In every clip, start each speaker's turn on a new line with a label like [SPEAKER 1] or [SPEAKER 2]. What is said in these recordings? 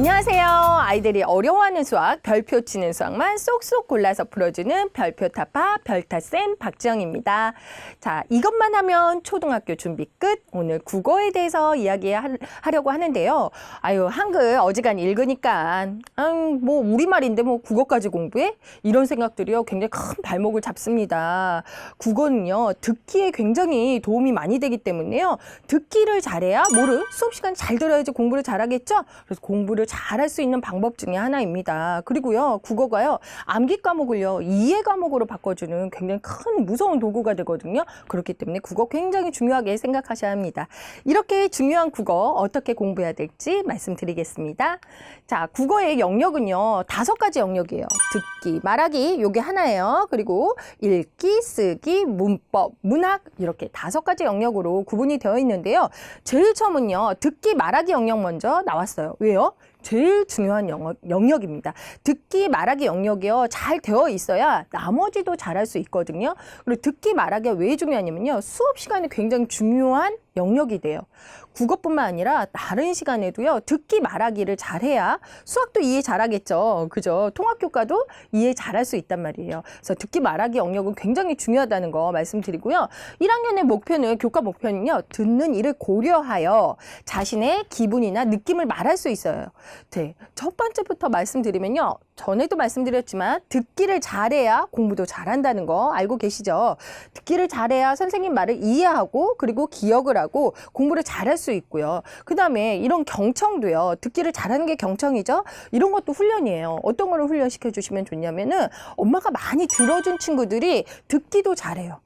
[SPEAKER 1] 안녕하세요. 아이들이 어려워하는 수학, 별표 치는 수학만 쏙쏙 골라서 풀어주는 별표 타파 별타쌤 박지영입니다. 자, 이것만 하면 초등학교 준비 끝. 오늘 국어에 대해서 이야기하려고 하는데요. 아유, 한글 어지간히 읽으니까 뭐 우리말인데 뭐 국어까지 공부해? 이런 생각들이요. 굉장히 큰 발목을 잡습니다. 국어는요. 듣기에 굉장히 도움이 많이 되기 때문에요. 듣기를 잘해야 뭐를? 수업 시간 잘 들어야지 공부를 잘하겠죠? 그래서 공부를 잘할 수 있는 방법 중에 하나입니다. 그리고요, 국어가요, 암기 과목을요, 이해 과목으로 바꿔주는 굉장히 큰 무서운 도구가 되거든요. 그렇기 때문에 국어 굉장히 중요하게 생각하셔야 합니다. 이렇게 중요한 국어 어떻게 공부해야 될지 말씀드리겠습니다. 자, 국어의 영역은요, 5가지 영역이에요. 듣기, 말하기, 요게 하나예요. 그리고 읽기, 쓰기, 문법, 문학, 이렇게 5가지 영역으로 구분이 되어 있는데요. 제일 처음은요, 듣기, 말하기 영역 먼저 나왔어요. 왜요? 제일 중요한 영역입니다. 듣기, 말하기 영역이요. 잘 되어 있어야 나머지도 잘할 수 있거든요. 그리고 듣기, 말하기가 왜 중요하냐면요. 수업 시간에 굉장히 중요한 영역이 돼요. 국어뿐만 아니라 다른 시간에도요. 듣기, 말하기를 잘해야 수학도 이해 잘하겠죠. 그죠? 통합교과도 이해 잘할 수 있단 말이에요. 그래서 듣기, 말하기 영역은 굉장히 중요하다는 거 말씀드리고요. 1학년의 목표는, 교과 목표는요. 듣는 이를 고려하여 자신의 기분이나 느낌을 말할 수 있어요. 네, 첫 번째부터 말씀드리면요. 전에도 말씀드렸지만 듣기를 잘해야 공부도 잘한다는 거 알고 계시죠? 듣기를 잘해야 선생님 말을 이해하고 그리고 기억을 하고 공부를 잘할 수 있고요. 그 다음에 이런 경청도요. 듣기를 잘하는 게 경청이죠. 이런 것도 훈련이에요. 어떤 거를 훈련시켜 주시면 좋냐면은 엄마가 많이 들어준 친구들이 듣기도 잘해요.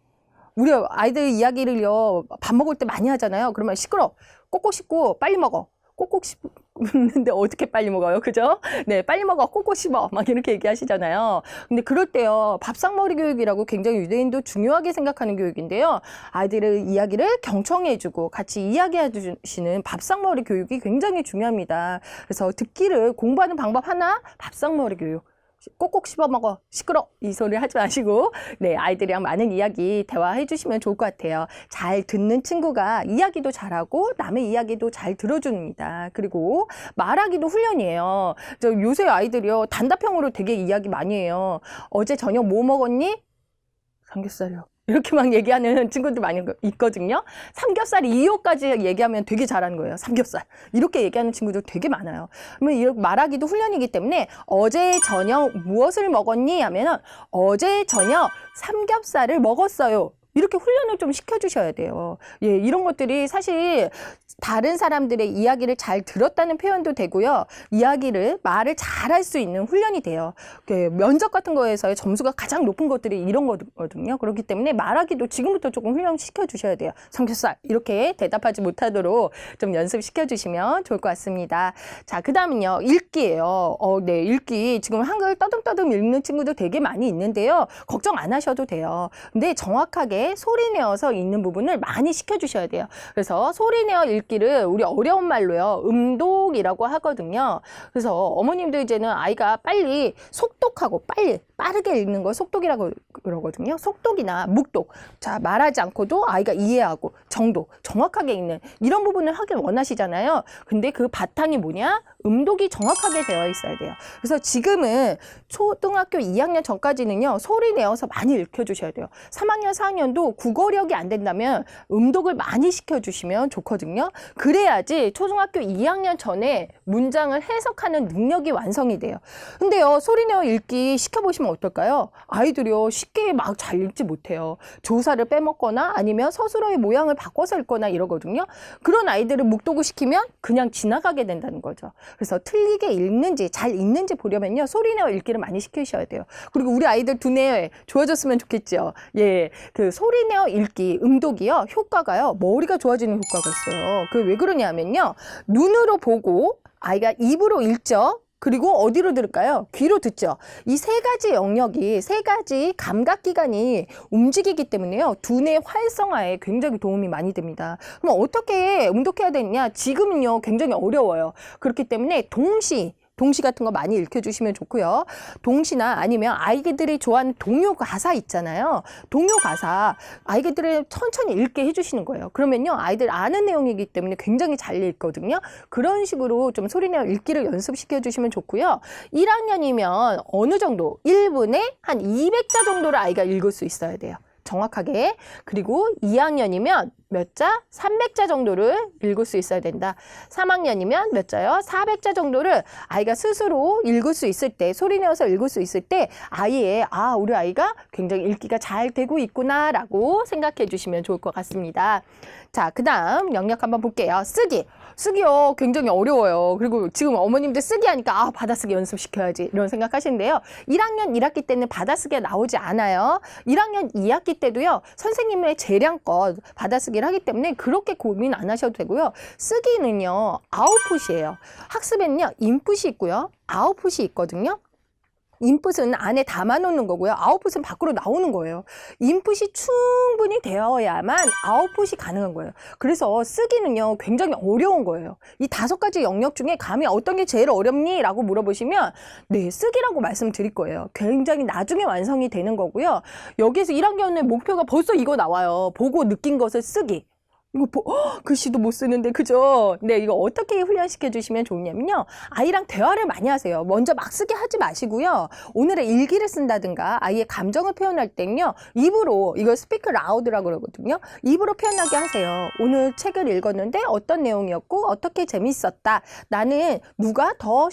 [SPEAKER 1] 우리 아이들 이야기를요. 밥 먹을 때 많이 하잖아요. 그러면 시끄러. 꼭꼭 씹고 빨리 먹어. 꼭꼭 씹는데 어떻게 빨리 먹어요? 그죠? 네, 빨리 먹어. 꼭꼭 씹어. 막 이렇게 얘기하시잖아요. 근데 그럴 때요. 밥상머리 교육이라고 굉장히 유대인도 중요하게 생각하는 교육인데요. 아이들의 이야기를 경청해주고 같이 이야기해 주시는 밥상머리 교육이 굉장히 중요합니다. 그래서 듣기를 공부하는 방법 하나, 밥상머리 교육. 꼭꼭 씹어먹어 시끄러 이 소리를 하지 마시고 네 아이들이랑 많은 이야기 대화해 주시면 좋을 것 같아요. 잘 듣는 친구가 이야기도 잘하고 남의 이야기도 잘 들어줍니다. 그리고 말하기도 훈련이에요. 저 요새 아이들이요 단답형으로 되게 이야기 많이 해요. 어제 저녁 뭐 먹었니? 삼겹살이요. 이렇게 막 얘기하는 친구들 많이 있거든요. 삼겹살 2호까지 얘기하면 되게 잘하는 거예요. 삼겹살. 이렇게 얘기하는 친구들 되게 많아요. 그러면 이렇게 말하기도 훈련이기 때문에 어제 저녁 무엇을 먹었니? 하면은 어제 저녁 삼겹살을 먹었어요. 이렇게 훈련을 좀 시켜주셔야 돼요. 예, 이런 것들이 사실 다른 사람들의 이야기를 잘 들었다는 표현도 되고요. 말을 잘 할 수 있는 훈련이 돼요. 면접 같은 거에서의 점수가 가장 높은 것들이 이런 거거든요. 그렇기 때문에 말하기도 지금부터 조금 훈련시켜 주셔야 돼요. 삼겹살 이렇게 대답하지 못하도록 좀 연습시켜 주시면 좋을 것 같습니다. 자, 그 다음은요. 읽기예요. 네, 읽기. 지금 한글 떠듬떠듬 읽는 친구들 되게 많이 있는데요. 걱정 안 하셔도 돼요. 근데 정확하게 소리 내어서 읽는 부분을 많이 시켜주셔야 돼요. 그래서 소리 내어 읽기를 우리 어려운 말로요. 음독이라고 하거든요. 그래서 어머님들 이제는 아이가 빨리 속독하고 빠르게 읽는 걸 속독이라고 그러거든요. 속독이나 묵독. 자, 말하지 않고도 아이가 이해하고 정독, 정확하게 읽는 이런 부분을 하길 원하시잖아요. 근데 그 바탕이 뭐냐? 음독이 정확하게 되어 있어야 돼요. 그래서 지금은 초등학교 2학년 전까지는요. 소리 내어서 많이 읽혀주셔야 돼요. 3학년, 4학년도 국어력이 안 된다면 음독을 많이 시켜주시면 좋거든요. 그래야지 초등학교 2학년 전에 문장을 해석하는 능력이 완성이 돼요. 근데요. 소리 내어 읽기 시켜보시면 어떨까요? 아이들이요. 쉽게 막 잘 읽지 못해요. 조사를 빼먹거나 아니면 서술어의 모양을 바꿔서 읽거나 이러거든요. 그런 아이들을 묵독을 시키면 그냥 지나가게 된다는 거죠. 그래서 틀리게 읽는지 잘 읽는지 보려면요. 소리 내어 읽기를 많이 시키셔야 돼요. 그리고 우리 아이들 두뇌 좋아졌으면 좋겠죠. 예, 그 소리 내어 읽기, 음독이요. 효과가요. 머리가 좋아지는 효과가 있어요. 그 왜 그러냐면요. 눈으로 보고 아이가 입으로 읽죠. 그리고 어디로 들을까요? 귀로 듣죠. 이 3가지 영역이 3가지 감각기관이 움직이기 때문에요. 두뇌 활성화에 굉장히 도움이 많이 됩니다. 그럼 어떻게 음독해야 되느냐? 지금은요. 굉장히 어려워요. 그렇기 때문에 동시 동시 같은 거 많이 읽혀주시면 좋고요. 동시나 아니면 아이들이 좋아하는 동요 가사 있잖아요. 동요 가사 아이들이 천천히 읽게 해주시는 거예요. 그러면요 아이들 아는 내용이기 때문에 굉장히 잘 읽거든요. 그런 식으로 좀 소리내어 읽기를 연습시켜 주시면 좋고요. 1학년이면 어느 정도 1분에 한 200자 정도를 아이가 읽을 수 있어야 돼요. 정확하게. 그리고 2학년이면 몇 자? 300자 정도를 읽을 수 있어야 된다. 3학년이면 몇 자요? 400자 정도를 아이가 스스로 읽을 수 있을 때, 소리내어서 읽을 수 있을 때 아이의 우리 아이가 굉장히 읽기가 잘 되고 있구나 라고 생각해 주시면 좋을 것 같습니다. 자, 그 다음 영역 한번 볼게요. 쓰기. 쓰기요 굉장히 어려워요. 그리고 지금 어머님들 쓰기 하니까 받아쓰기 연습시켜야지 이런 생각하시는데요. 1학년 1학기 때는 받아쓰기가 나오지 않아요. 1학년 2학기 때도요. 선생님의 재량껏 받아쓰기를 하기 때문에 그렇게 고민 안 하셔도 되고요. 쓰기는요. 아웃풋이에요. 학습에는요. 인풋이 있고요. 아웃풋이 있거든요. 인풋은 안에 담아놓는 거고요. 아웃풋은 밖으로 나오는 거예요. 인풋이 충분히 되어야만 아웃풋이 가능한 거예요. 그래서 쓰기는요, 굉장히 어려운 거예요. 이 5가지 영역 중에 감히 어떤 게 제일 어렵니? 라고 물어보시면 네, 쓰기라고 말씀드릴 거예요. 굉장히 나중에 완성이 되는 거고요. 여기에서 1학년의 목표가 벌써 이거 나와요. 보고 느낀 것을 쓰기. 이거 글씨도 못 쓰는데 그죠? 네, 이거 어떻게 훈련시켜 주시면 좋냐면요. 아이랑 대화를 많이 하세요. 먼저 막 쓰게 하지 마시고요. 오늘의 일기를 쓴다든가 아이의 감정을 표현할 때는요. 입으로 이걸 스피크 라우드라고 그러거든요. 입으로 표현하게 하세요. 오늘 책을 읽었는데 어떤 내용이었고 어떻게 재밌었다. 나는 누가 더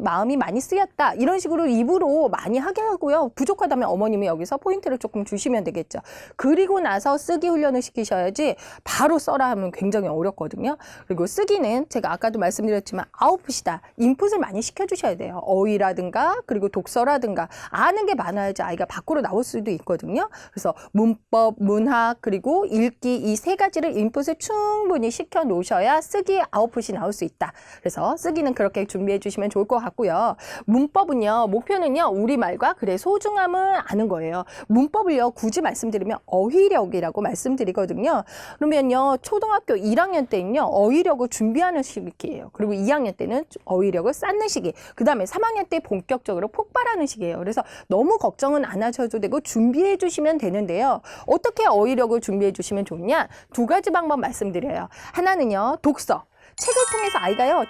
[SPEAKER 1] 마음이 많이 쓰였다. 이런 식으로 입으로 많이 하게 하고요. 부족하다면 어머님이 여기서 포인트를 조금 주시면 되겠죠. 그리고 나서 쓰기 훈련을 시키셔야지 바로 써라 하면 굉장히 어렵거든요. 그리고 쓰기는 제가 아까도 말씀드렸지만 아웃풋이다. 인풋을 많이 시켜주셔야 돼요. 어휘라든가 그리고 독서라든가 아는 게 많아야지 아이가 밖으로 나올 수도 있거든요. 그래서 문법, 문학 그리고 읽기 이 3가지를 인풋을 충분히 시켜 놓으셔야 쓰기 아웃풋이 나올 수 있다. 그래서 쓰기는 그렇게 준비해 주시면 좋을 것 같고요. 문법은요. 목표는요. 우리말과 글의 소중함을 아는 거예요. 문법을요. 굳이 말씀드리면 어휘력이라고 말씀드리거든요. 그러면요 초등학교 1학년 때는요 어휘력을 준비하는 시기예요. 그리고 2학년 때는 어휘력을 쌓는 시기, 그 다음에 3학년 때 본격적으로 폭발하는 시기예요. 그래서 너무 걱정은 안 하셔도 되고 준비해 주시면 되는데요. 어떻게 어휘력을 준비해 주시면 좋냐? 2가지 방법 말씀드려요. 하나는요 독서. 책을 통해서 아이가요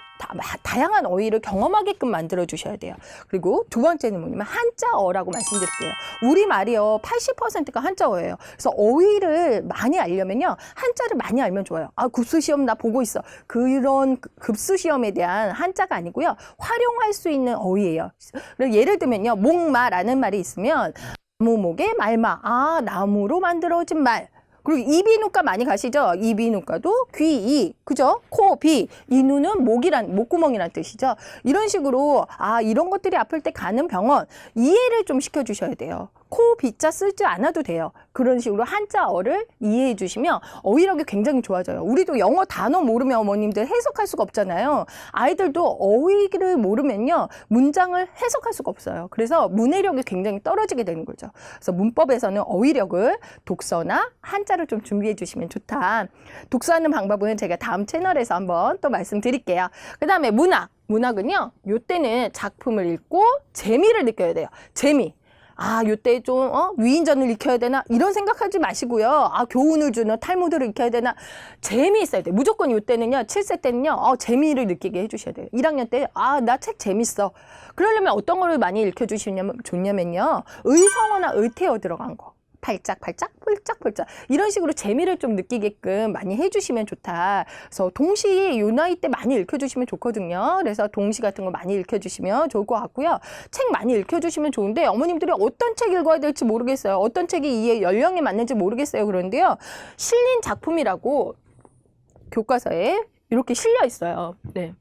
[SPEAKER 1] 다양한 어휘를 경험하게끔 만들어 주셔야 돼요. 그리고 2번째는 뭐냐면 한자어라고 말씀드릴게요. 우리말이요 80%가 한자어예요. 그래서 어휘를 많이 알려면요 한자를 많이 알면 좋아요. 급수시험 나 보고 있어. 그런 급수시험에 대한 한자가 아니고요 활용할 수 있는 어휘예요. 예를 들면요 목마라는 말이 있으면 나무 목에 말마. 나무로 만들어진 말. 그리고 이비인후과 많이 가시죠? 이비인후과도 귀, 이, 그죠? 코, 비. 인후는 목구멍이란 뜻이죠. 이런 식으로 이런 것들이 아플 때 가는 병원 이해를 좀 시켜주셔야 돼요. 코, 비자 쓰지 않아도 돼요. 그런 식으로 한자어를 이해해 주시면 어휘력이 굉장히 좋아져요. 우리도 영어 단어 모르면 어머님들 해석할 수가 없잖아요. 아이들도 어휘를 모르면요 문장을 해석할 수가 없어요. 그래서 문해력이 굉장히 떨어지게 되는 거죠. 그래서 문법에서는 어휘력을 독서나 한자를 좀 준비해 주시면 좋다. 독서하는 방법은 제가 다음 채널에서 한번 또 말씀드릴게요. 그 다음에 문학은요 요때는 작품을 읽고 재미를 느껴야 돼요. 재미. 요때 좀 위인전을 익혀야 되나 이런 생각하지 마시고요. 교훈을 주는 탈무드를 익혀야 되나 재미있어야 돼요. 무조건 요때는요 7세 때는요 재미를 느끼게 해주셔야 돼요. 1학년 때 나 책 재밌어. 그러려면 어떤 거를 많이 읽혀주시냐면 좋냐면요 의성어나 의태어 들어간 거. 팔짝팔짝, 폴짝폴짝 이런 식으로 재미를 좀 느끼게끔 많이 해주시면 좋다. 그래서 동시 요 나이 때 많이 읽혀주시면 좋거든요. 그래서 동시 같은 거 많이 읽혀주시면 좋을 것 같고요. 책 많이 읽혀주시면 좋은데 어머님들이 어떤 책 읽어야 될지 모르겠어요. 어떤 책이 이 연령에 맞는지 모르겠어요. 그런데요. 실린 작품이라고 교과서에 이렇게 실려 있어요. 네.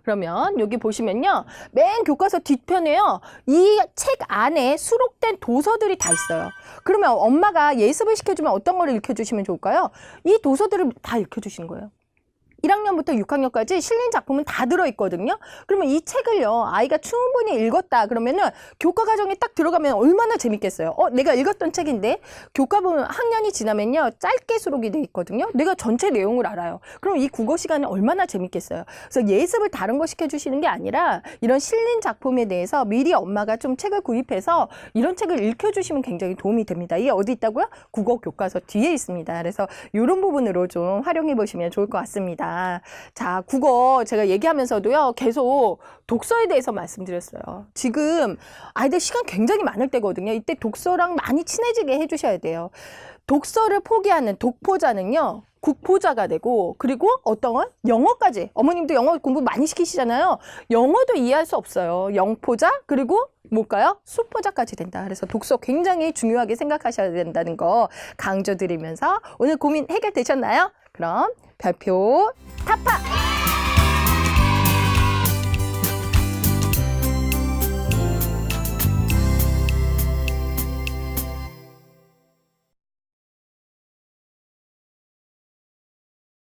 [SPEAKER 1] 그러면 여기 보시면요. 맨 교과서 뒷편에요. 이 책 안에 수록된 도서들이 다 있어요. 그러면 엄마가 예습을 시켜주면 어떤 거를 읽혀주시면 좋을까요? 이 도서들을 다 읽혀주시는 거예요. 1학년부터 6학년까지 실린 작품은 다 들어있거든요. 그러면 이 책을요, 아이가 충분히 읽었다 그러면은 교과 과정에 딱 들어가면 얼마나 재밌겠어요. 내가 읽었던 책인데 교과 보면 학년이 지나면요, 짧게 수록이 돼 있거든요. 내가 전체 내용을 알아요. 그럼 이 국어 시간이 얼마나 재밌겠어요. 그래서 예습을 다른 거 시켜주시는 게 아니라 이런 실린 작품에 대해서 미리 엄마가 좀 책을 구입해서 이런 책을 읽혀주시면 굉장히 도움이 됩니다. 이게 어디 있다고요? 국어 교과서 뒤에 있습니다. 그래서 이런 부분으로 좀 활용해 보시면 좋을 것 같습니다. 자, 국어 제가 얘기하면서도요, 계속 독서에 대해서 말씀드렸어요. 지금 아이들 시간 굉장히 많을 때거든요. 이때 독서랑 많이 친해지게 해주셔야 돼요. 독서를 포기하는 독포자는요, 국포자가 되고, 그리고 어떤 건 영어까지, 어머님도 영어 공부 많이 시키시잖아요. 영어도 이해할 수 없어요. 영포자, 그리고 뭘까요? 수포자까지 된다. 그래서 독서 굉장히 중요하게 생각하셔야 된다는 거 강조드리면서 오늘 고민 해결되셨나요? 그럼 별표 타파!